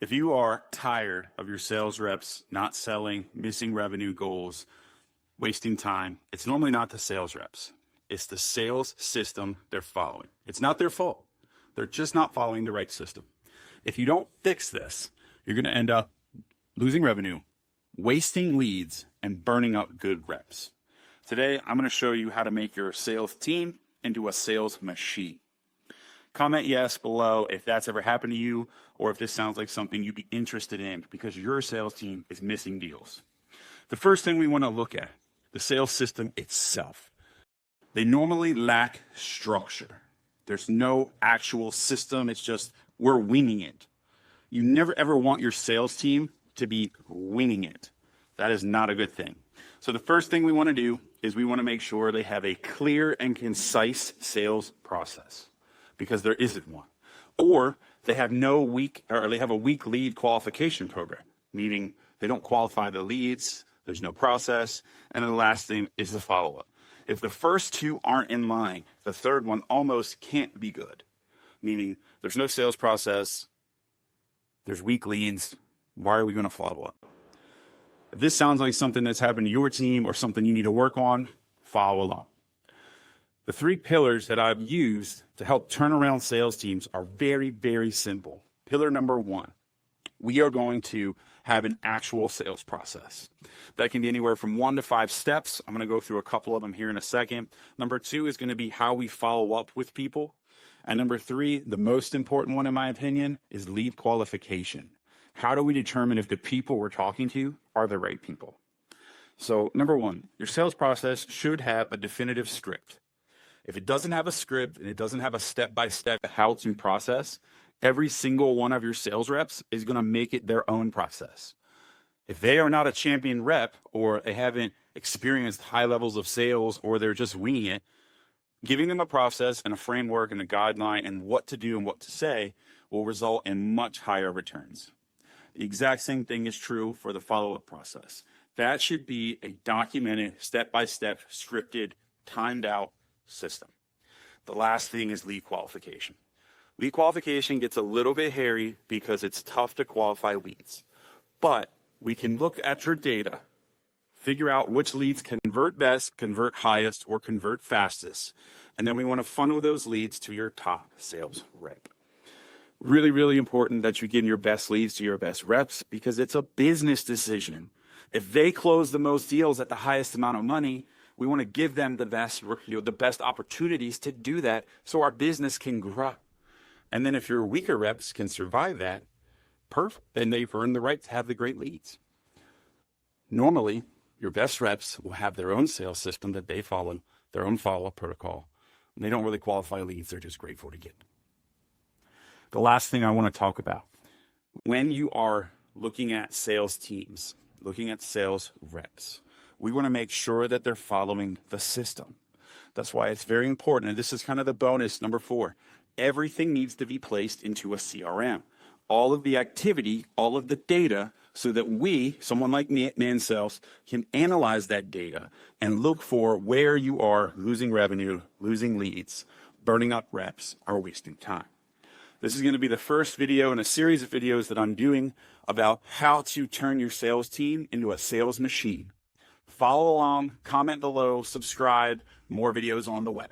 If you are tired of your sales reps not selling, missing revenue goals, wasting time, it's normally not the sales reps. It's the sales system they're following. It's not their fault. They're just not following the right system. If you don't fix this, you're going to end up losing revenue, wasting leads, and burning up good reps. Today, I'm going to show you how to make your sales team into a sales machine. Comment yes below if that's ever happened to you or if this sounds like something you'd be interested in because your sales team is missing deals. The first thing we want to look at, the sales system itself. They normally lack structure. There's no actual system. It's just we're winging it. You never ever want your sales team to be winging it. That is not a good thing. So the first thing we want to do is we want to make sure they have a clear and concise sales process, because there isn't one. Or they have a weak lead qualification program, meaning they don't qualify the leads, there's no process, and then the last thing is the follow-up. If the first two aren't in line, the third one almost can't be good, meaning there's no sales process, there's weak leads, why are we going to follow up? If this sounds like something that's happened to your team or something you need to work on, follow along. The three pillars that I've used to help turn around sales teams are very, very simple. Pillar number one, we are going to have an actual sales process. That can be anywhere from 1 to 5 steps. I'm going to go through a couple of them here in a second. Number 2 is going to be how we follow up with people. And number 3, the most important one in my opinion, is lead qualification. How do we determine if the people we're talking to are the right people? So number 1, your sales process should have a definitive script. If it doesn't have a script and it doesn't have a step-by-step how-to process, every single one of your sales reps is going to make it their own process. If they are not a champion rep or they haven't experienced high levels of sales or they're just winging it, giving them a process and a framework and a guideline and what to do and what to say will result in much higher returns. The exact same thing is true for the follow-up process. That should be a documented, step-by-step, scripted, timed out system. The last thing is lead qualification. Lead qualification gets a little bit hairy because it's tough to qualify leads, but we can look at your data, figure out which leads convert best, convert highest, or convert fastest, and then we want to funnel those leads to your top sales rep. Really, really important that you give your best leads to your best reps because it's a business decision. If they close the most deals at the highest amount of money, we want to give them the best opportunities to do that so our business can grow. And then if your weaker reps can survive that, perfect, then they've earned the right to have the great leads. Normally, your best reps will have their own sales system that they follow, their own follow-up protocol. And they don't really qualify leads, they're just grateful to get. The last thing I want to talk about, when you are looking at sales teams, looking at sales reps, we want to make sure that they're following the system. That's why it's very important. And this is kind of the bonus, number 4. Everything needs to be placed into a CRM. All of the activity, all of the data, so that we, someone like me at Man Sales, can analyze that data and look for where you are losing revenue, losing leads, burning up reps, or wasting time. This is going to be the first video in a series of videos that I'm doing about how to turn your sales team into a sales machine. Follow along, comment below, subscribe, more videos on the way.